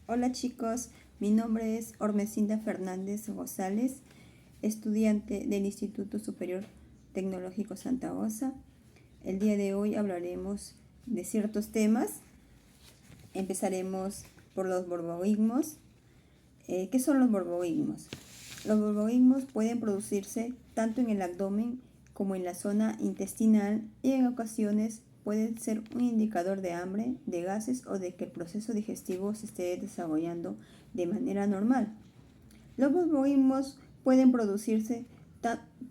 Hola chicos, mi nombre es Ormecinda Fernández González, estudiante del Instituto Superior Tecnológico Santa Rosa. El día de hoy hablaremos de ciertos temas. Empezaremos por los borborismos. ¿Qué son los borborismos? Los borborismos pueden producirse tanto en el abdomen como en la zona intestinal y en ocasiones pueden ser un indicador de hambre, de gases o de que el proceso digestivo se esté desarrollando de manera normal. Los borborismos pueden producirse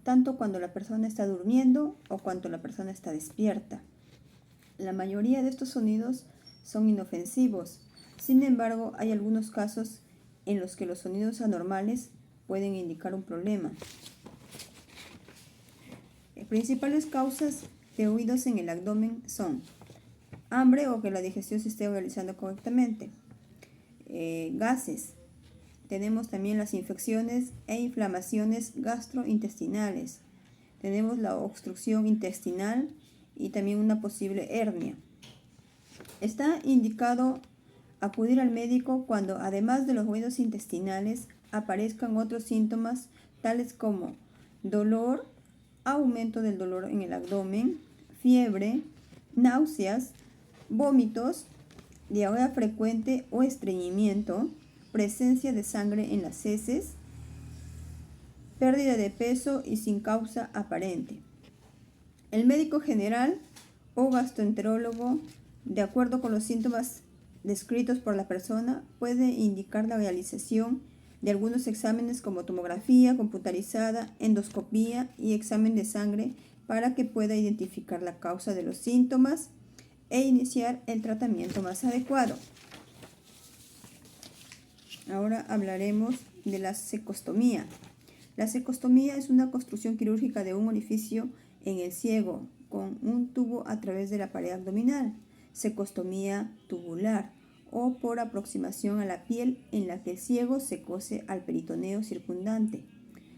tanto cuando la persona está durmiendo o cuando la persona está despierta. La mayoría de estos sonidos son inofensivos. Sin embargo, hay algunos casos en los que los sonidos anormales pueden indicar un problema. Las principales causas de ruidos en el abdomen son hambre o que la digestión se esté realizando correctamente, gases. Tenemos también las infecciones e inflamaciones gastrointestinales. Tenemos la obstrucción intestinal y también una posible hernia. Está indicado acudir al médico cuando, además de los ruidos intestinales, aparezcan otros síntomas tales como dolor, aumento del dolor en el abdomen, fiebre, náuseas, vómitos, diarrea frecuente o estreñimiento, presencia de sangre en las heces, pérdida de peso y sin causa aparente. El médico general o gastroenterólogo, de acuerdo con los síntomas descritos por la persona, puede indicar la realización de algunos exámenes como tomografía computarizada, endoscopía y examen de sangre para que pueda identificar la causa de los síntomas e iniciar el tratamiento más adecuado. Ahora hablaremos de la cecostomía. La cecostomía es una construcción quirúrgica de un orificio en el ciego con un tubo a través de la pared abdominal. Cecostomía tubular o por aproximación a la piel en la que el ciego se cose al peritoneo circundante.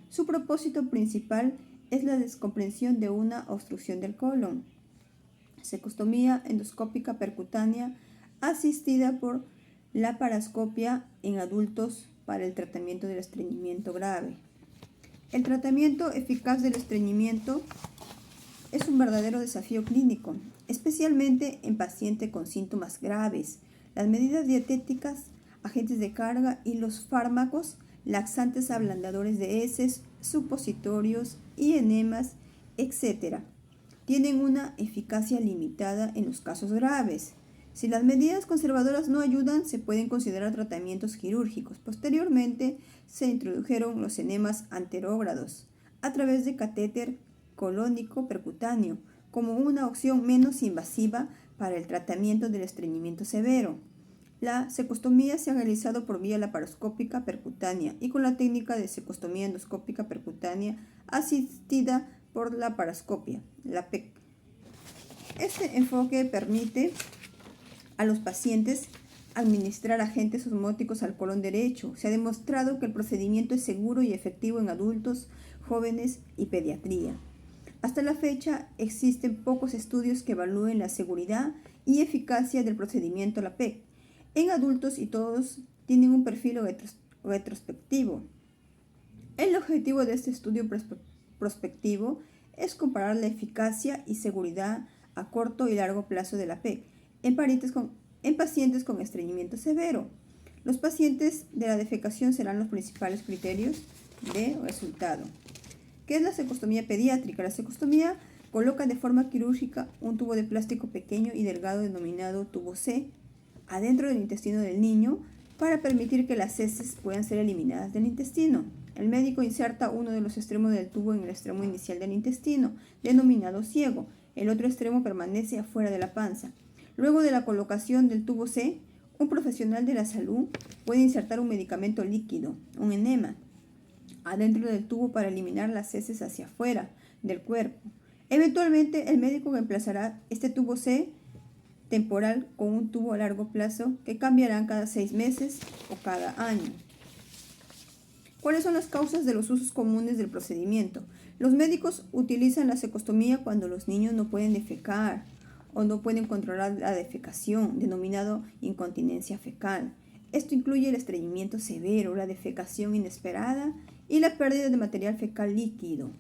Su propósito principal es la descompresión de una obstrucción del colon. Cecostomía endoscópica percutánea asistida por laparoscopia en adultos para el tratamiento del estreñimiento grave. El tratamiento eficaz del estreñimiento es un verdadero desafío clínico, especialmente en pacientes con síntomas graves. Las medidas dietéticas, agentes de carga y los fármacos, laxantes ablandadores de heces, supositorios y enemas, etc., tienen una eficacia limitada en los casos graves. Si las medidas conservadoras no ayudan, se pueden considerar tratamientos quirúrgicos. Posteriormente, se introdujeron los enemas anterógrados a través de catéter colónico percutáneo como una opción menos invasiva para el tratamiento del estreñimiento severo. La cecostomía se ha realizado por vía laparoscópica percutánea y con la técnica de cecostomía endoscópica percutánea asistida por laparoscopia, la PEC. Este enfoque permite a los pacientes administrar agentes osmóticos al colon derecho. Se ha demostrado que el procedimiento es seguro y efectivo en adultos, jóvenes y pediatría. Hasta la fecha existen pocos estudios que evalúen la seguridad y eficacia del procedimiento LAPEC en adultos y todos tienen un perfil retrospectivo. El objetivo de este estudio prospectivo es comparar la eficacia y seguridad a corto y largo plazo de la PEC en pacientes con estreñimiento severo. Los pacientes de la defecación serán los principales criterios de resultado. ¿Qué es la cecostomía pediátrica? La cecostomía coloca de forma quirúrgica un tubo de plástico pequeño y delgado denominado tubo C adentro del intestino del niño para permitir que las heces puedan ser eliminadas del intestino. El médico inserta uno de los extremos del tubo en el extremo inicial del intestino, denominado ciego. El otro extremo permanece afuera de la panza. Luego de la colocación del tubo C, un profesional de la salud puede insertar un medicamento líquido, un enema, adentro del tubo para eliminar las heces hacia afuera del cuerpo. Eventualmente, el médico reemplazará este tubo C temporal con un tubo a largo plazo que cambiarán cada 6 meses o cada año. ¿Cuáles son las causas de los usos comunes del procedimiento? Los médicos utilizan la cecostomía cuando los niños no pueden defecar o no pueden controlar la defecación, denominado incontinencia fecal. Esto incluye el estreñimiento severo, la defecación inesperada y la pérdida de material fecal líquido.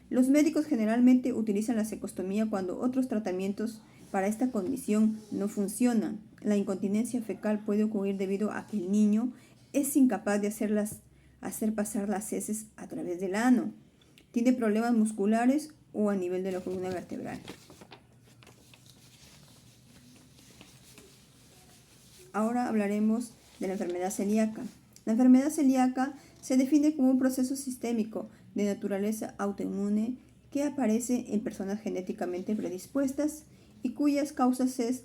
Los médicos generalmente utilizan la cecostomía cuando otros tratamientos para esta condición no funcionan. La incontinencia fecal puede ocurrir debido a que el niño es incapaz de hacer pasar las heces a través del ano. Tiene problemas musculares o a nivel de la columna vertebral. Ahora hablaremos de la enfermedad celíaca. La enfermedad celíaca se define como un proceso sistémico de naturaleza autoinmune que aparece en personas genéticamente predispuestas y cuyas causas es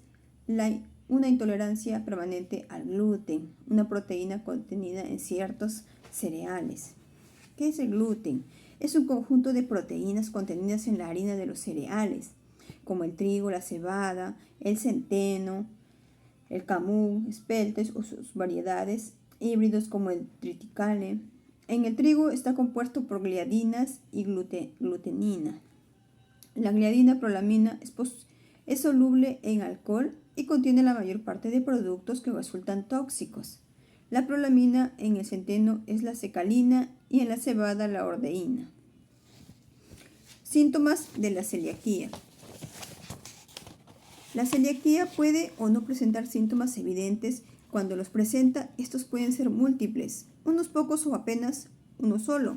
una intolerancia permanente al gluten, una proteína contenida en ciertos cereales. ¿Qué es el gluten? Es un conjunto de proteínas contenidas en la harina de los cereales, como el trigo, la cebada, el centeno, el camú, espeltes o sus variedades, híbridos como el triticale. En el trigo está compuesto por gliadinas y glutenina. La gliadina prolamina es soluble en alcohol y contiene la mayor parte de productos que resultan tóxicos. La prolamina en el centeno es la secalina y en la cebada la ordeína. Síntomas de la celiaquía. La celiaquía puede o no presentar síntomas evidentes. Cuando los presenta, estos pueden ser múltiples, unos pocos o apenas uno solo.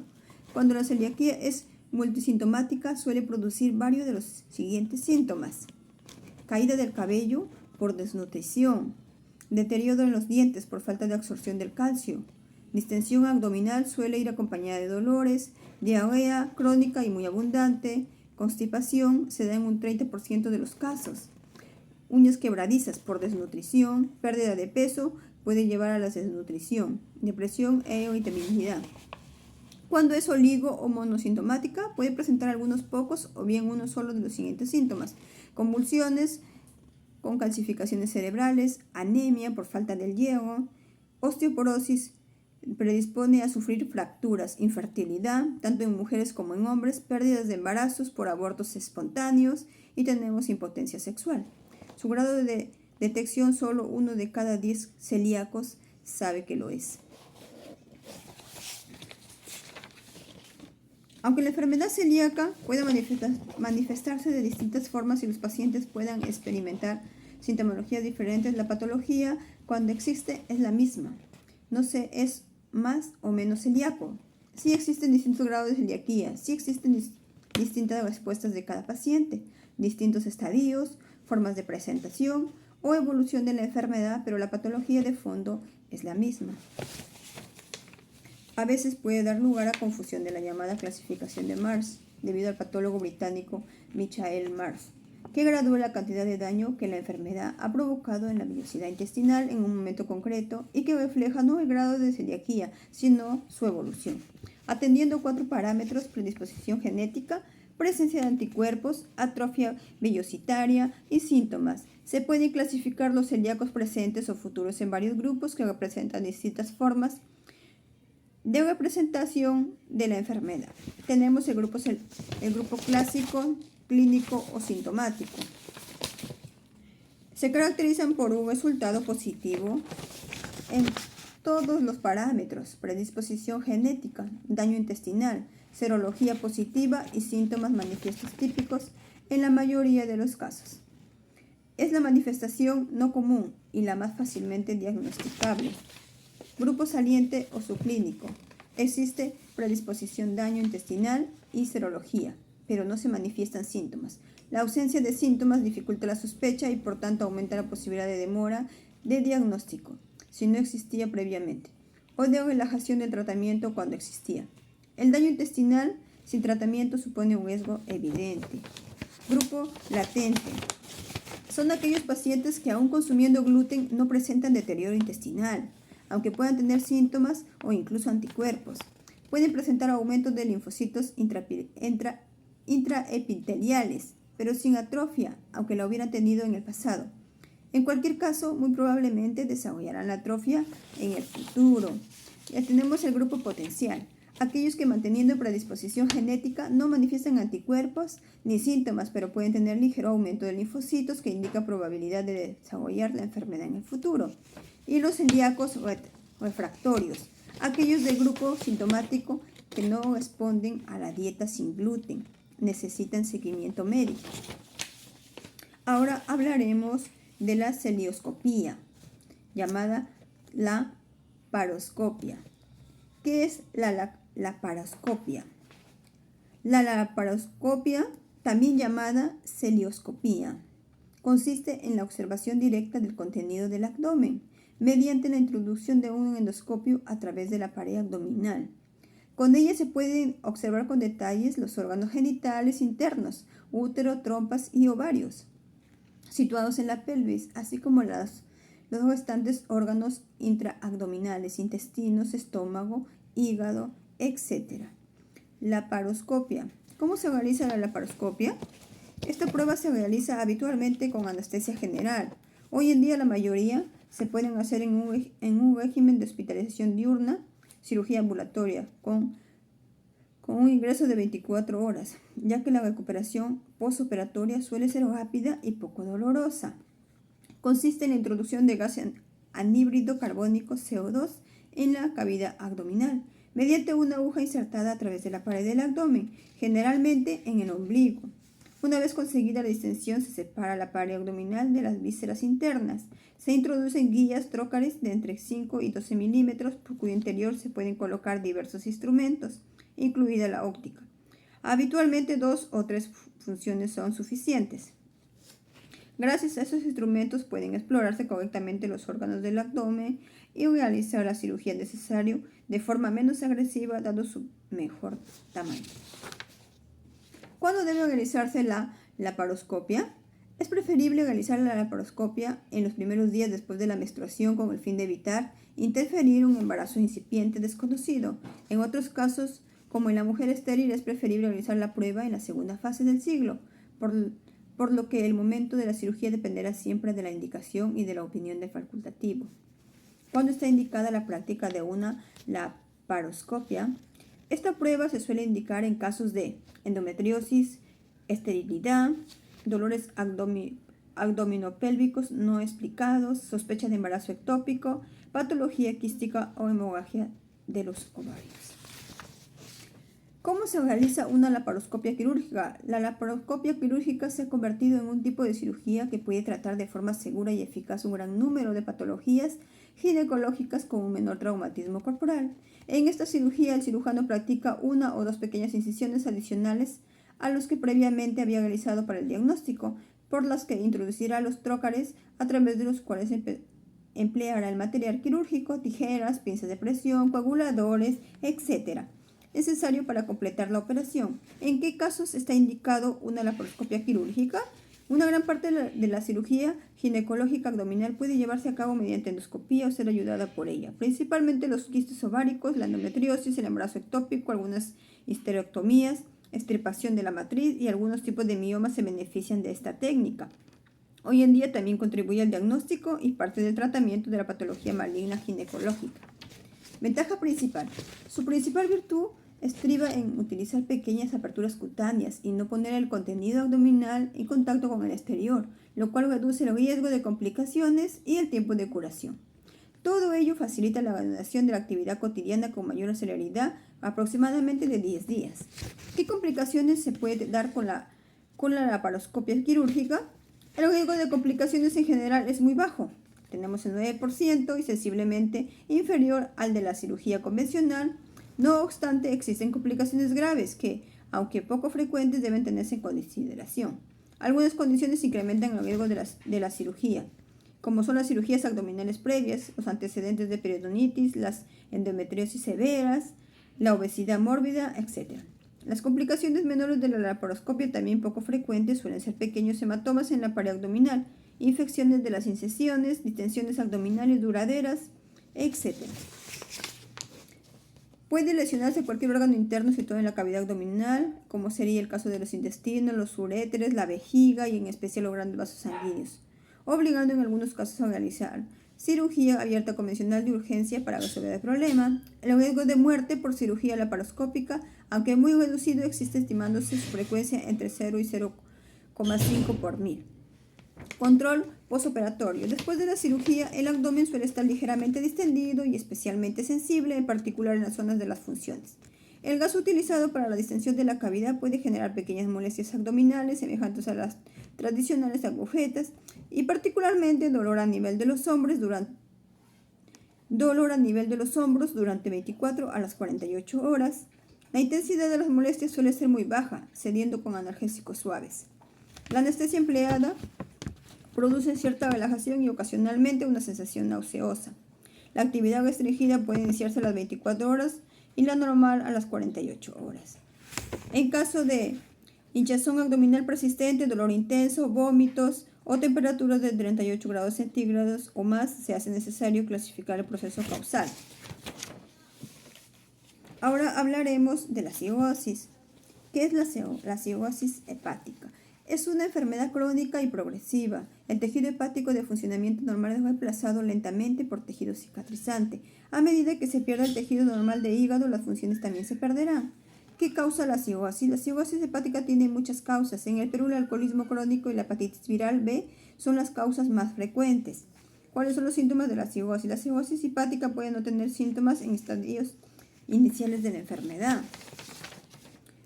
Cuando la celiaquía es multisintomática, suele producir varios de los siguientes síntomas: caída del cabello por desnutrición, deterioro en los dientes por falta de absorción del calcio, distensión abdominal suele ir acompañada de dolores, diarrea crónica y muy abundante, constipación se da en un 30% de los casos, uñas quebradizas por desnutrición, pérdida de peso puede llevar a la desnutrición, depresión e irritabilidad. Cuando es oligo o monosintomática, puede presentar algunos pocos o bien uno solo de los siguientes síntomas: convulsiones con calcificaciones cerebrales, anemia por falta del hierro, osteoporosis, predispone a sufrir fracturas, infertilidad, tanto en mujeres como en hombres, pérdidas de embarazos por abortos espontáneos y tenemos impotencia sexual. Su grado de detección, solo 1 de cada 10 celíacos sabe que lo es. Aunque la enfermedad celíaca puede manifestarse de distintas formas y los pacientes puedan experimentar sintomologías diferentes, la patología, cuando existe, es la misma. No se es más o menos celíaco. Sí existen distintos grados de celiaquía, sí existen distintas respuestas de cada paciente, distintos estadios, formas de presentación o evolución de la enfermedad, pero la patología de fondo es la misma. A veces puede dar lugar a confusión de la llamada clasificación de Mars, debido al patólogo británico Michael Mars, que gradúa la cantidad de daño que la enfermedad ha provocado en la vellosidad intestinal en un momento concreto y que refleja no el grado de celiaquía, sino su evolución, atendiendo 4 parámetros: predisposición genética, presencia de anticuerpos, atrofia vellositaria y síntomas. Se pueden clasificar los celíacos presentes o futuros en varios grupos que representan distintas formas de representación de la enfermedad. Tenemos el grupo clásico, clínico o sintomático. Se caracterizan por un resultado positivo en todos los parámetros: predisposición genética, daño intestinal, serología positiva y síntomas manifiestos típicos en la mayoría de los casos. Es la manifestación no común y la más fácilmente diagnosticable. Grupo saliente o subclínico. Existe predisposición, daño intestinal y serología, pero no se manifiestan síntomas. La ausencia de síntomas dificulta la sospecha y por tanto aumenta la posibilidad de demora de diagnóstico, si no existía previamente, o de relajación del tratamiento cuando existía. El daño intestinal sin tratamiento supone un riesgo evidente. Grupo latente. Son aquellos pacientes que aún consumiendo gluten no presentan deterioro intestinal, aunque puedan tener síntomas o incluso anticuerpos. Pueden presentar aumentos de linfocitos intraepiteliales, pero sin atrofia, aunque la hubieran tenido en el pasado. En cualquier caso, muy probablemente desarrollarán la atrofia en el futuro. Ya tenemos el grupo potencial. Aquellos que manteniendo predisposición genética no manifiestan anticuerpos ni síntomas, pero pueden tener ligero aumento de linfocitos que indica probabilidad de desarrollar la enfermedad en el futuro. y los celíacos refractorios, aquellos del grupo sintomático que no responden a la dieta sin gluten, necesitan seguimiento médico. Ahora hablaremos de la celioscopía, llamada laparoscopia. ¿Qué es la laparoscopia? La laparoscopia, también llamada celioscopía, consiste en la observación directa del contenido del abdomen mediante la introducción de un endoscopio a través de la pared abdominal. Con ella se pueden observar con detalles los órganos genitales internos, útero, trompas y ovarios, situados en la pelvis, así como los restantes órganos intraabdominales, intestinos, estómago, hígado, etc. Laparoscopia. ¿Cómo se realiza la laparoscopia? Esta prueba se realiza habitualmente con anestesia general. Hoy en día la mayoría se pueden hacer en un régimen de hospitalización diurna, cirugía ambulatoria, con un ingreso de 24 horas, ya que la recuperación postoperatoria suele ser rápida y poco dolorosa. Consiste en la introducción de gas anhídrido carbónico CO2 en la cavidad abdominal, mediante una aguja insertada a través de la pared del abdomen, generalmente en el ombligo. Una vez conseguida la distensión, se separa la pared abdominal de las vísceras internas. Se introducen guías trócares de entre 5 y 12 milímetros, por cuyo interior se pueden colocar diversos instrumentos, incluida la óptica. Habitualmente 2 o 3 funciones son suficientes. Gracias a esos instrumentos pueden explorarse correctamente los órganos del abdomen y realizar la cirugía necesaria de forma menos agresiva, dado su mejor tamaño. ¿Cuándo debe realizarse la laparoscopia? Es preferible realizar la laparoscopia en los primeros días después de la menstruación con el fin de evitar interferir un embarazo incipiente desconocido. En otros casos, como en la mujer estéril, es preferible realizar la prueba en la segunda fase del ciclo, por lo que el momento de la cirugía dependerá siempre de la indicación y de la opinión del facultativo. Cuando está indicada la práctica de una laparoscopia, esta prueba se suele indicar en casos de endometriosis, esterilidad, dolores abdominopélvicos no explicados, sospecha de embarazo ectópico, patología quística o hemorragia de los ovarios. ¿Cómo se realiza una laparoscopia quirúrgica? La laparoscopia quirúrgica se ha convertido en un tipo de cirugía que puede tratar de forma segura y eficaz un gran número de patologías ginecológicas con un menor traumatismo corporal. En esta cirugía, el cirujano practica 1 o 2 pequeñas incisiones adicionales a los que previamente había realizado para el diagnóstico, por las que introducirá los trócares a través de los cuales empleará el material quirúrgico, tijeras, pinzas de presión, coaguladores, etc., necesario para completar la operación. ¿En qué casos está indicado una laparoscopia quirúrgica? Una gran parte de la cirugía ginecológica abdominal puede llevarse a cabo mediante endoscopía o ser ayudada por ella, principalmente los quistes ováricos, la endometriosis, el embarazo ectópico, algunas histerectomías, extirpación de la matriz y algunos tipos de miomas se benefician de esta técnica. Hoy en día también contribuye al diagnóstico y parte del tratamiento de la patología maligna ginecológica. Ventaja principal. Su principal virtud estriba en utilizar pequeñas aperturas cutáneas y no poner el contenido abdominal en contacto con el exterior, lo cual reduce el riesgo de complicaciones y el tiempo de curación. Todo ello facilita la reanudación de la actividad cotidiana con mayor celeridad, aproximadamente de 10 días. ¿Qué complicaciones se puede dar con la laparoscopia quirúrgica? El riesgo de complicaciones en general es muy bajo. Tenemos el 9% y sensiblemente inferior al de la cirugía convencional. No obstante, existen complicaciones graves que, aunque poco frecuentes, deben tenerse en consideración. Algunas condiciones incrementan el riesgo de la cirugía, como son las cirugías abdominales previas, los antecedentes de peritonitis, las endometriosis severas, la obesidad mórbida, etc. Las complicaciones menores de la laparoscopia, también poco frecuentes, suelen ser pequeños hematomas en la pared abdominal, infecciones de las incisiones, distensiones abdominales duraderas, etc. Puede lesionarse cualquier órgano interno situado en la cavidad abdominal, como sería el caso de los intestinos, los uréteres, la vejiga y en especial los grandes vasos sanguíneos, obligando en algunos casos a realizar cirugía abierta convencional de urgencia para resolver el problema. El riesgo de muerte por cirugía laparoscópica, aunque muy reducido, existe estimándose su frecuencia entre 0 y 0,5 por 1000. Control postoperatorio. Después de la cirugía, el abdomen suele estar ligeramente distendido y especialmente sensible, en particular en las zonas de las funciones. El gas utilizado para la distensión de la cavidad puede generar pequeñas molestias abdominales semejantes a las tradicionales agujetas y particularmente dolor a nivel de los hombros durante 24 a las 48 horas. La intensidad de las molestias suele ser muy baja, cediendo con analgésicos suaves. La anestesia empleada produce cierta relajación y ocasionalmente una sensación nauseosa. La actividad restringida puede iniciarse a las 24 horas y la normal a las 48 horas. En caso de hinchazón abdominal persistente, dolor intenso, vómitos o temperaturas de 38 grados centígrados o más, se hace necesario clasificar el proceso causal. Ahora hablaremos de la cirrosis. ¿Qué es la cirrosis hepática? Es una enfermedad crónica y progresiva. El tejido hepático de funcionamiento normal es reemplazado lentamente por tejido cicatrizante. A medida que se pierda el tejido normal de hígado, las funciones también se perderán. ¿Qué causa la cirrosis? La cirrosis hepática tiene muchas causas. En el Perú, el alcoholismo crónico y la hepatitis viral B son las causas más frecuentes. ¿Cuáles son los síntomas de la cirrosis? La cirrosis hepática puede no tener síntomas en estadios iniciales de la enfermedad.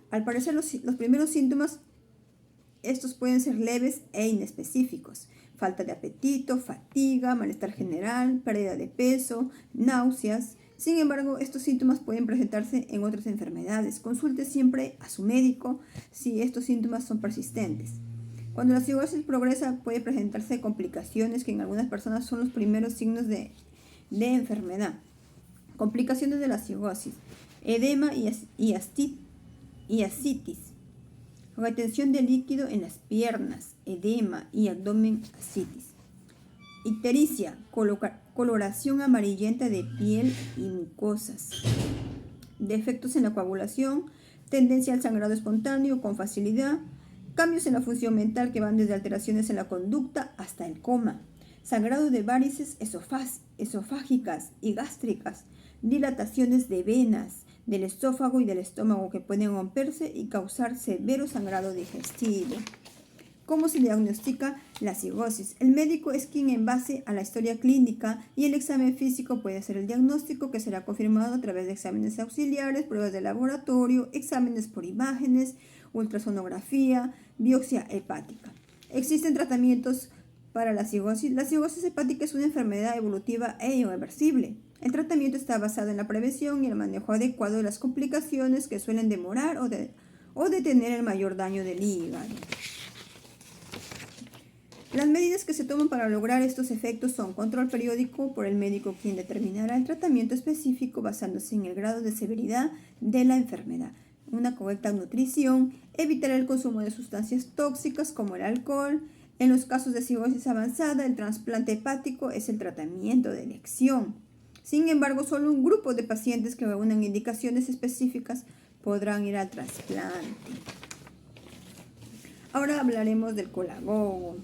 Al parecer, los primeros síntomas estos pueden ser leves e inespecíficos. Falta de apetito, fatiga, malestar general, pérdida de peso, náuseas. Sin embargo, estos síntomas pueden presentarse en otras enfermedades. Consulte siempre a su médico si estos síntomas son persistentes. Cuando la cirrosis progresa, puede presentarse complicaciones que en algunas personas son los primeros signos de enfermedad. Complicaciones de la cirrosis: edema y ascitis. Retención de líquido en las piernas, edema y abdomen, ascitis. Ictericia, coloración amarillenta de piel y mucosas. Defectos en la coagulación, tendencia al sangrado espontáneo con facilidad, cambios en la función mental que van desde alteraciones en la conducta hasta el coma, sangrado de varices esofágicas y gástricas, dilataciones de venas del esófago y del estómago que pueden romperse y causar severo sangrado digestivo. ¿Cómo se diagnostica la cirrosis? El médico es quien, en base a la historia clínica y el examen físico, puede hacer el diagnóstico, que será confirmado a través de exámenes auxiliares, pruebas de laboratorio, exámenes por imágenes, ultrasonografía, biopsia hepática. Existen tratamientos para la cirrosis. La cirrosis hepática es una enfermedad evolutiva e irreversible. El tratamiento está basado en la prevención y el manejo adecuado de las complicaciones que suelen demorar o detener el mayor daño del hígado. Las medidas que se toman para lograr estos efectos son control periódico por el médico, quien determinará el tratamiento específico basándose en el grado de severidad de la enfermedad, una correcta nutrición, evitar el consumo de sustancias tóxicas como el alcohol. En los casos de cirrosis avanzada, el trasplante hepático es el tratamiento de elección. Sin embargo, solo un grupo de pacientes que reúnan indicaciones específicas podrán ir al trasplante. Ahora hablaremos del colagogo.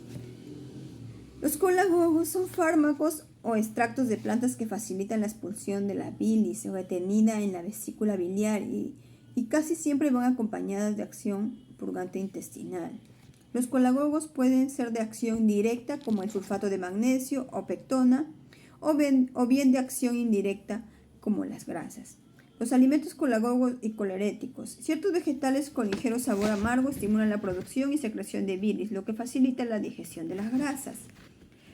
Los colagogos son fármacos o extractos de plantas que facilitan la expulsión de la bilis retenida en la vesícula biliar y casi siempre van acompañadas de acción purgante intestinal. Los colagogos pueden ser de acción directa, como el sulfato de magnesio o pectona, o bien de acción indirecta, como las grasas. Los alimentos colagogos y coleréticos. Ciertos vegetales con ligero sabor amargo estimulan la producción y secreción de bilis, lo que facilita la digestión de las grasas.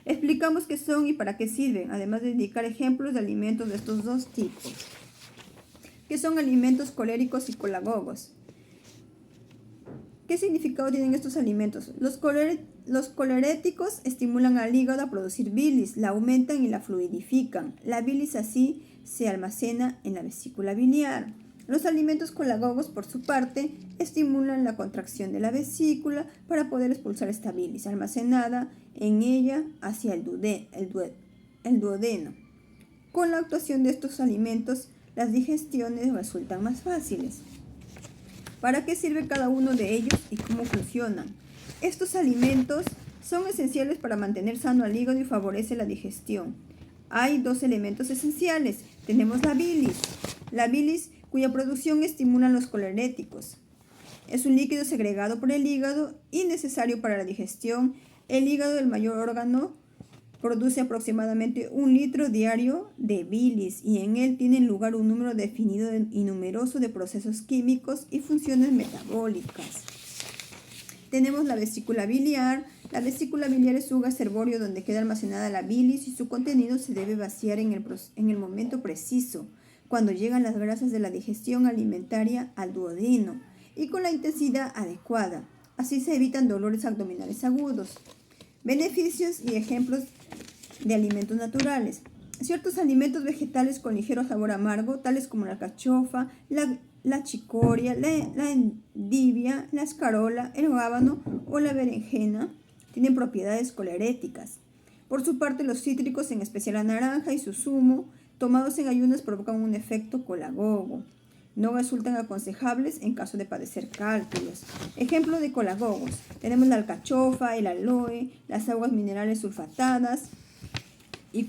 Explicamos qué son y para qué sirven, además de indicar ejemplos de alimentos de estos dos tipos. ¿Qué son alimentos coléricos y colagogos? ¿Qué significado tienen estos alimentos? Los coleréticos estimulan al hígado a producir bilis, la aumentan y la fluidifican. La bilis así se almacena en la vesícula biliar. Los alimentos colagogos, por su parte, estimulan la contracción de la vesícula para poder expulsar esta bilis almacenada en ella hacia el duodeno. Con la actuación de estos alimentos, las digestiones resultan más fáciles. ¿Para qué sirve cada uno de ellos y cómo funcionan? Estos alimentos son esenciales para mantener sano al hígado y favorece la digestión. Hay dos elementos esenciales. Tenemos la bilis cuya producción estimulan los coleréticos. Es un líquido segregado por el hígado y necesario para la digestión El hígado, el mayor órgano, produce aproximadamente 1 litro diario de bilis y en él tienen lugar un número definido y numeroso de procesos químicos y funciones metabólicas. Tenemos la vesícula biliar. La vesícula biliar es un reservorio donde queda almacenada la bilis y su contenido se debe vaciar en el momento preciso, cuando llegan las grasas de la digestión alimentaria al duodeno y con la intensidad adecuada. Así se evitan dolores abdominales agudos. Beneficios y ejemplos de alimentos naturales. Ciertos alimentos vegetales con ligero sabor amargo, tales como la alcachofa, la chicoria, la endivia, la escarola, el rábano o la berenjena, tienen propiedades coleréticas. Por su parte, los cítricos, en especial la naranja y su zumo, tomados en ayunas, provocan un efecto colagogo. No resultan aconsejables en caso de padecer cálculos. Ejemplo de colagogos. Tenemos la alcachofa, el aloe, las aguas minerales sulfatadas y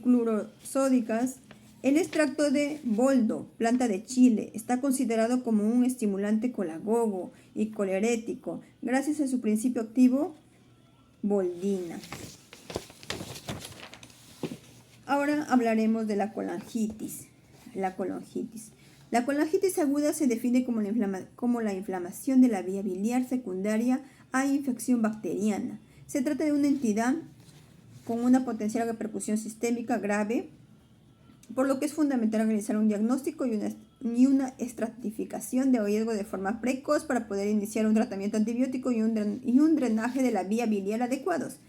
clorosódicas. El extracto de boldo, planta de Chile, está considerado como un estimulante colagogo y colerético gracias a su principio activo boldina. Ahora hablaremos de la colangitis. La colangitis aguda se define como la inflamación de la vía biliar secundaria a infección bacteriana. Se trata de una entidad con una potencial repercusión sistémica grave, por lo que es fundamental realizar un diagnóstico y una estratificación de riesgo de forma precoz para poder iniciar un tratamiento antibiótico y un drenaje de la vía biliar adecuados.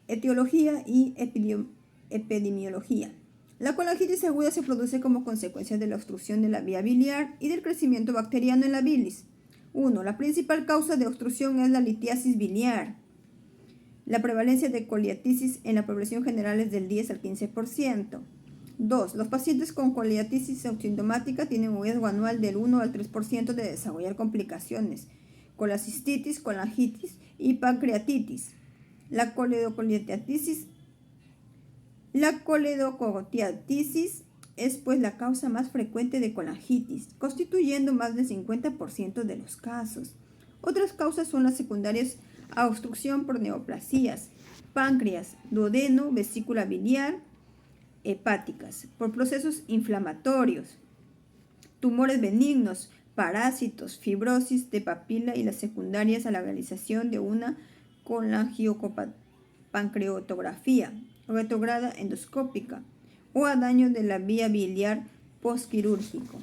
Etiología y epidemiología. La colangitis aguda se produce como consecuencia de la obstrucción de la vía biliar y del crecimiento bacteriano en la bilis. 1. La principal causa de obstrucción es la litiasis biliar. La prevalencia de coliatisis en la población general es del 10 al 15%. 2. Los pacientes con coliatisis asintomática tienen un riesgo anual del 1 al 3% de desarrollar complicaciones, colecistitis, colangitis y pancreatitis. La coledocoliatitis es pues la causa más frecuente de colangitis, constituyendo más del 50% de los casos. Otras causas son las secundarias a obstrucción por neoplasías, páncreas, duodeno, vesícula biliar, hepáticas, por procesos inflamatorios, tumores benignos, parásitos, fibrosis de papila y las secundarias a la realización de una colangiopancreatografía retrograda endoscópica o a daño de la vía biliar postquirúrgico.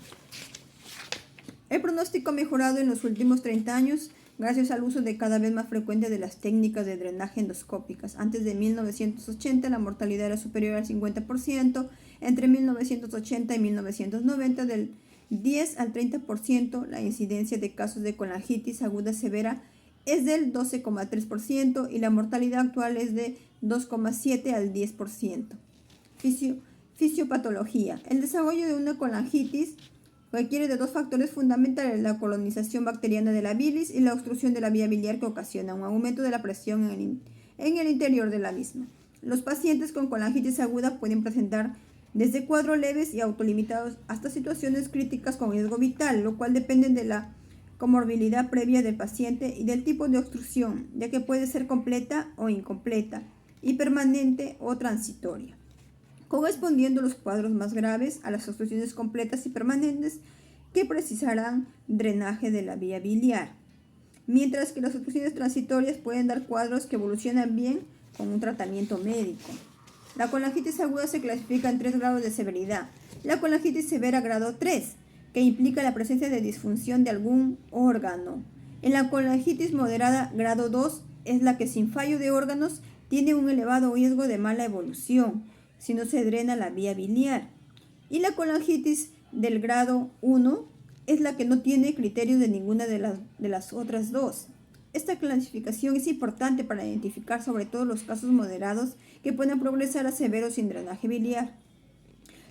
El pronóstico ha mejorado en los últimos 30 años gracias al uso de cada vez más frecuente de las técnicas de drenaje endoscópicas. Antes de 1980 la mortalidad era superior al 50%, entre 1980 y 1990 del 10 al 30%, la incidencia de casos de colangitis aguda severa es del 12,3% y la mortalidad actual es de 2,7 al 10%. Fisiopatología. El desarrollo de una colangitis requiere de dos factores fundamentales: la colonización bacteriana de la bilis y la obstrucción de la vía biliar, que ocasiona un aumento de la presión en el interior de la misma. Los pacientes con colangitis aguda pueden presentar desde cuadros leves y autolimitados hasta situaciones críticas con riesgo vital, lo cual depende de la comorbilidad previa del paciente y del tipo de obstrucción, ya que puede ser completa o incompleta, y permanente o transitoria, correspondiendo los cuadros más graves a las obstrucciones completas y permanentes que precisarán drenaje de la vía biliar, mientras que las obstrucciones transitorias pueden dar cuadros que evolucionan bien con un tratamiento médico. La colangitis aguda se clasifica en 3 grados de severidad. La colangitis severa grado 3, que implica la presencia de disfunción de algún órgano. En la colangitis moderada grado 2 es la que sin fallo de órganos tiene un elevado riesgo de mala evolución si no se drena la vía biliar. Y la colangitis del grado 1 es la que no tiene criterios de ninguna de las otras dos. Esta clasificación es importante para identificar sobre todo los casos moderados que pueden progresar a severos sin drenaje biliar.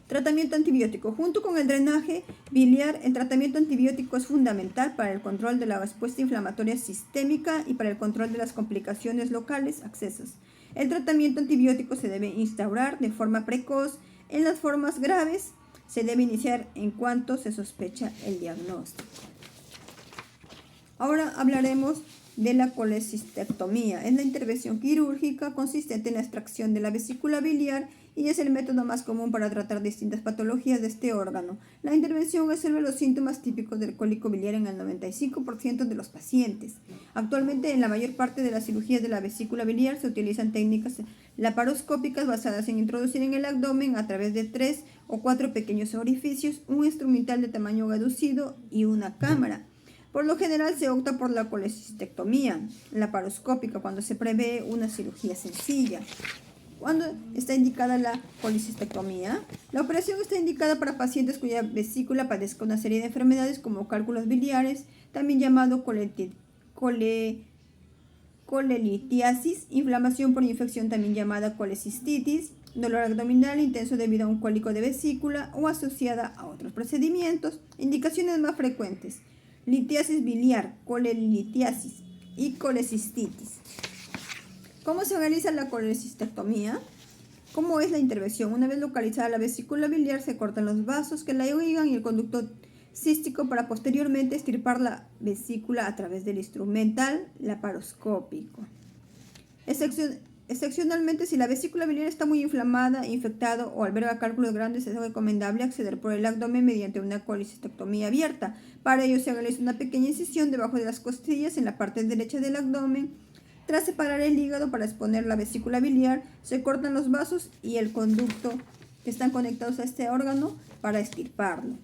Tratamiento antibiótico. Junto con el drenaje biliar, el tratamiento antibiótico es fundamental para el control de la respuesta inflamatoria sistémica y para el control de las complicaciones locales accesas. El tratamiento antibiótico se debe instaurar de forma precoz. En las formas graves se debe iniciar en cuanto se sospecha el diagnóstico. Ahora hablaremos de la colecistectomía. Es la intervención quirúrgica consistente en la extracción de la vesícula biliar y es el método más común para tratar distintas patologías de este órgano. La intervención resuelve los síntomas típicos del cólico biliar en el 95% de los pacientes. Actualmente, en la mayor parte de las cirugías de la vesícula biliar se utilizan técnicas laparoscópicas basadas en introducir en el abdomen a través de 3 o 4 pequeños orificios, un instrumental de tamaño reducido y una cámara. Por lo general se opta por la colecistectomía laparoscópica cuando se prevé una cirugía sencilla. ¿Cuándo está indicada la colecistectomía? La operación está indicada para pacientes cuya vesícula padezca una serie de enfermedades como cálculos biliares, también llamado colelitiasis, inflamación por infección también llamada colecistitis, dolor abdominal intenso debido a un cólico de vesícula o asociada a otros procedimientos. Indicaciones más frecuentes: litiasis biliar, colelitiasis y colecistitis. ¿Cómo se realiza la colecistectomía? ¿Cómo es la intervención? Una vez localizada la vesícula biliar, se cortan los vasos que la irrigan y el conducto cístico para posteriormente extirpar la vesícula a través del instrumental laparoscópico. Excepcionalmente, si la vesícula biliar está muy inflamada, infectada o alberga cálculos grandes, es recomendable acceder por el abdomen mediante una colecistectomía abierta. Para ello se realiza una pequeña incisión debajo de las costillas en la parte derecha del abdomen. Tras separar el hígado para exponer la vesícula biliar, se cortan los vasos y el conducto que están conectados a este órgano para extirparlo.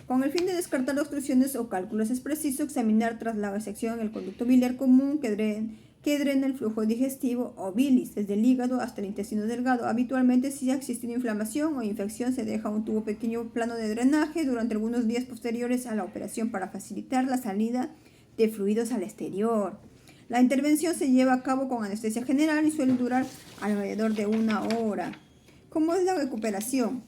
Con el fin de descartar obstrucciones o cálculos, es preciso examinar tras la resección el conducto biliar común que drena el flujo digestivo o bilis desde el hígado hasta el intestino delgado. Habitualmente, si ha existido inflamación o infección, se deja un tubo pequeño plano de drenaje durante algunos días posteriores a la operación para facilitar la salida de fluidos al exterior. La intervención se lleva a cabo con anestesia general y suele durar alrededor de 1 hora. ¿Cómo es la recuperación?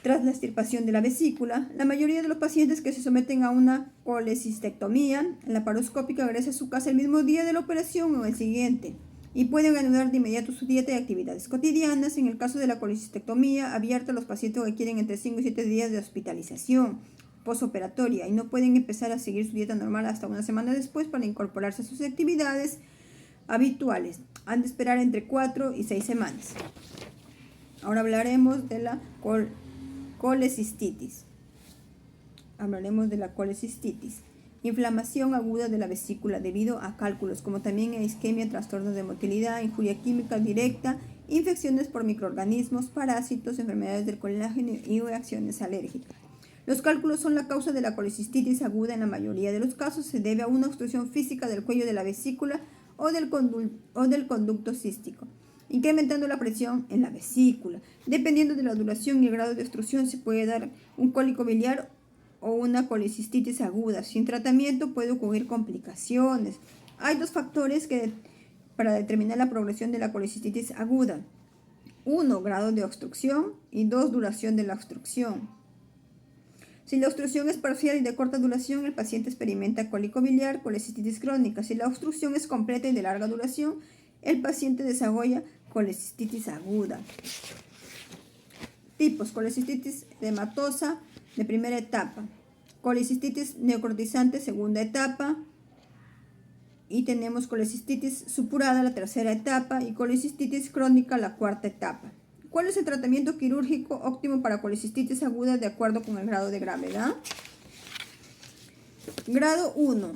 Tras la extirpación de la vesícula, la mayoría de los pacientes que se someten a una colecistectomía laparoscópica regresan a su casa el mismo día de la operación o el siguiente y pueden reanudar de inmediato su dieta y actividades cotidianas. En el caso de la colecistectomía abierta, los pacientes requieren entre 5 y 7 días de hospitalización postoperatoria y no pueden empezar a seguir su dieta normal hasta una semana después para incorporarse a sus actividades habituales. Han de esperar entre 4 y 6 semanas. Ahora hablaremos de la colecistitis. Inflamación aguda de la vesícula debido a cálculos, como también a isquemia, trastornos de motilidad, injuria química directa, infecciones por microorganismos, parásitos, enfermedades del colágeno y reacciones alérgicas. Los cálculos son la causa de la colecistitis aguda. En la mayoría de los casos se debe a una obstrucción física del cuello de la vesícula o del conducto cístico, incrementando la presión en la vesícula. Dependiendo de la duración y el grado de obstrucción, se puede dar un cólico biliar o una colecistitis aguda. Sin tratamiento puede ocurrir complicaciones. Hay 2 factores para determinar la progresión de la colecistitis aguda. 1, grado de obstrucción y 2, duración de la obstrucción. Si la obstrucción es parcial y de corta duración, el paciente experimenta cólico biliar, colecistitis crónica. Si la obstrucción es completa y de larga duración, el paciente desarrolla colecistitis aguda. Tipos: colecistitis edematosa de primera etapa, colecistitis necrotizante segunda etapa, y tenemos colecistitis supurada la tercera etapa y colecistitis crónica la cuarta etapa. ¿Cuál es el tratamiento quirúrgico óptimo para colecistitis aguda de acuerdo con el grado de gravedad? Grado 1.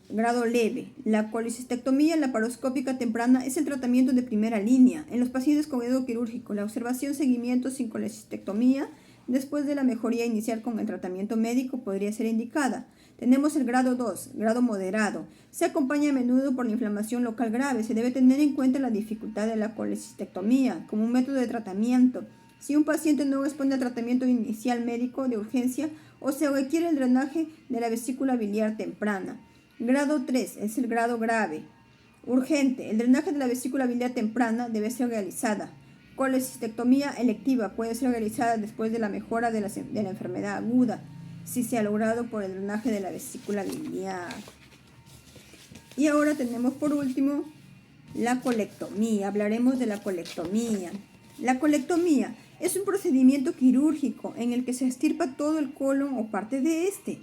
Grado leve. La colecistectomía laparoscópica temprana es el tratamiento de primera línea en los pacientes con éxodo quirúrgico. La observación, seguimiento sin colecistectomía después de la mejoría inicial con el tratamiento médico podría ser indicada. Tenemos el grado 2, grado moderado. Se acompaña a menudo por la inflamación local grave. Se debe tener en cuenta la dificultad de la colecistectomía como un método de tratamiento. Si un paciente no responde al tratamiento inicial médico de urgencia o se requiere el drenaje de la vesícula biliar temprana. Grado 3 es el grado grave. Urgente. El drenaje de la vesícula biliar temprana debe ser realizada. Colecistectomía electiva puede ser realizada después de la mejora de la enfermedad aguda, si se ha logrado por el drenaje de la vesícula biliar. Y ahora tenemos por último la colectomía. Hablaremos de la colectomía. La colectomía es un procedimiento quirúrgico en el que se extirpa todo el colon o parte de este.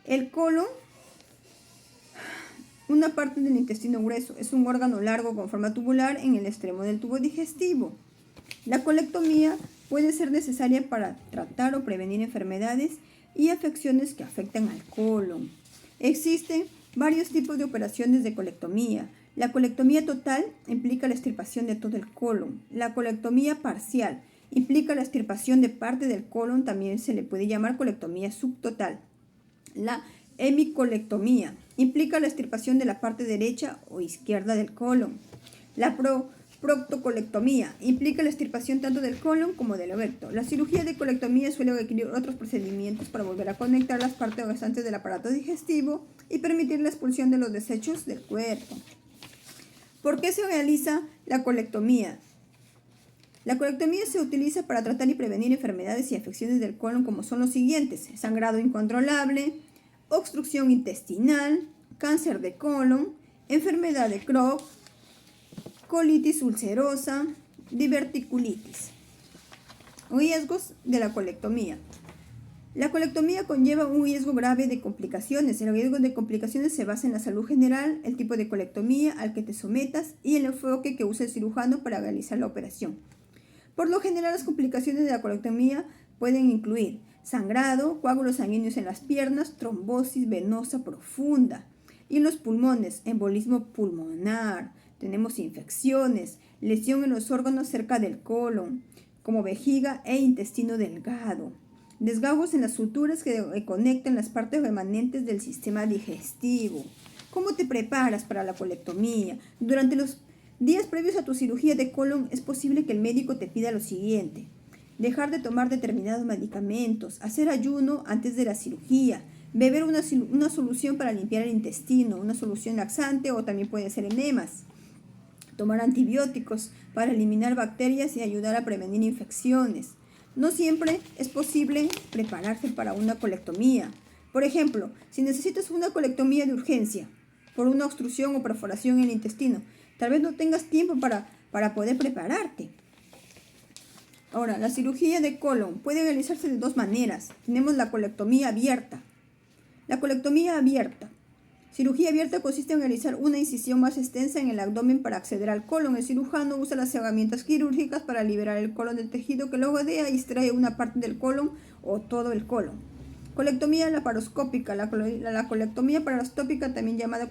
El colon Una parte del intestino grueso es un órgano largo con forma tubular en el extremo del tubo digestivo. La colectomía puede ser necesaria para tratar o prevenir enfermedades y afecciones que afectan al colon. Existen varios tipos de operaciones de colectomía. La colectomía total implica la extirpación de todo el colon. La colectomía parcial implica la extirpación de parte del colon, también se le puede llamar colectomía subtotal. La hemicolectomía implica la extirpación de la parte derecha o izquierda del colon. La proctocolectomía implica la extirpación tanto del colon como del recto. La cirugía de colectomía suele requerir otros procedimientos para volver a conectar las partes restantes del aparato digestivo y permitir la expulsión de los desechos del cuerpo. ¿Por qué se realiza la colectomía? La colectomía se utiliza para tratar y prevenir enfermedades y afecciones del colon como son los siguientes: sangrado incontrolable, obstrucción intestinal, cáncer de colon, enfermedad de Crohn, colitis ulcerosa, diverticulitis. Riesgos de la colectomía. La colectomía conlleva un riesgo grave de complicaciones. El riesgo de complicaciones se basa en la salud general, el tipo de colectomía al que te sometas y el enfoque que usa el cirujano para realizar la operación. Por lo general, las complicaciones de la colectomía pueden incluir sangrado, coágulos sanguíneos en las piernas, trombosis venosa profunda y en los pulmones, embolismo pulmonar. Tenemos infecciones, lesión en los órganos cerca del colon, como vejiga e intestino delgado, desgarros en las suturas que conectan las partes remanentes del sistema digestivo. ¿Cómo te preparas para la colectomía? Durante los días previos a tu cirugía de colon es posible que el médico te pida lo siguiente: dejar de tomar determinados medicamentos, hacer ayuno antes de la cirugía, beber una solución para limpiar el intestino, una solución laxante o también puede ser enemas, tomar antibióticos para eliminar bacterias y ayudar a prevenir infecciones. No siempre es posible prepararse para una colectomía. Por ejemplo, si necesitas una colectomía de urgencia por una obstrucción o perforación en el intestino, tal vez no tengas tiempo para poder prepararte. Ahora, la cirugía de colon puede realizarse de dos maneras. Tenemos la colectomía abierta. La colectomía abierta. Cirugía abierta consiste en realizar una incisión más extensa en el abdomen para acceder al colon. El cirujano usa las herramientas quirúrgicas para liberar el colon del tejido que lo rodea y extrae una parte del colon o todo el colon. Colectomía laparoscópica. La colectomía laparoscópica, también llamada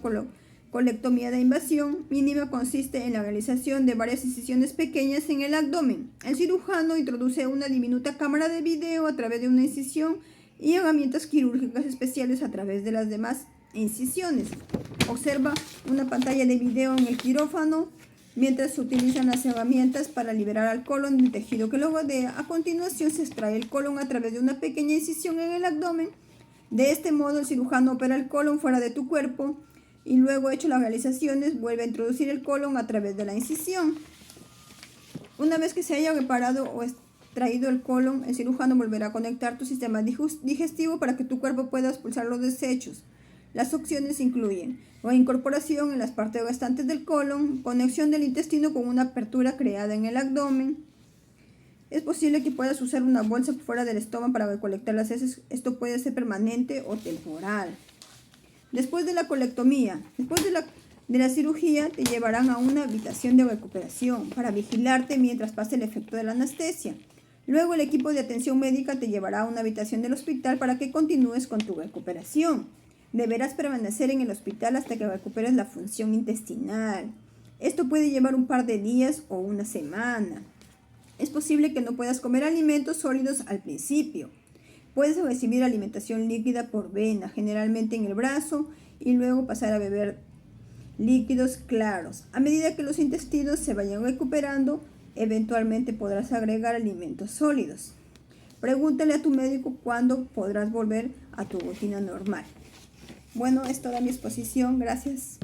colectomía de invasión mínima, consiste en la realización de varias incisiones pequeñas en el abdomen. El cirujano introduce una diminuta cámara de video a través de una incisión y herramientas quirúrgicas especiales a través de las demás incisiones. Observa una pantalla de video en el quirófano mientras se utilizan las herramientas para liberar al colon del tejido que lo rodea. A continuación se extrae el colon a través de una pequeña incisión en el abdomen. De este modo el cirujano opera el colon fuera de tu cuerpo y luego, hecho las realizaciones, vuelve a introducir el colon a través de la incisión. Una vez que se haya reparado o extraído el colon, el cirujano volverá a conectar tu sistema digestivo para que tu cuerpo pueda expulsar los desechos. Las opciones incluyen reincorporación en las partes restantes del colon, conexión del intestino con una apertura creada en el abdomen. Es posible que puedas usar una bolsa fuera del estómago para recolectar las heces. Esto puede ser permanente o temporal. Después de la colectomía, de la cirugía, te llevarán a una habitación de recuperación para vigilarte mientras pase el efecto de la anestesia. Luego el equipo de atención médica te llevará a una habitación del hospital para que continúes con tu recuperación. Deberás permanecer en el hospital hasta que recuperes la función intestinal. Esto puede llevar un par de días o una semana. Es posible que no puedas comer alimentos sólidos al principio. Puedes recibir alimentación líquida por vena, generalmente en el brazo, y luego pasar a beber líquidos claros. A medida que los intestinos se vayan recuperando, eventualmente podrás agregar alimentos sólidos. Pregúntale a tu médico cuándo podrás volver a tu rutina normal. Bueno, es toda mi exposición. Gracias.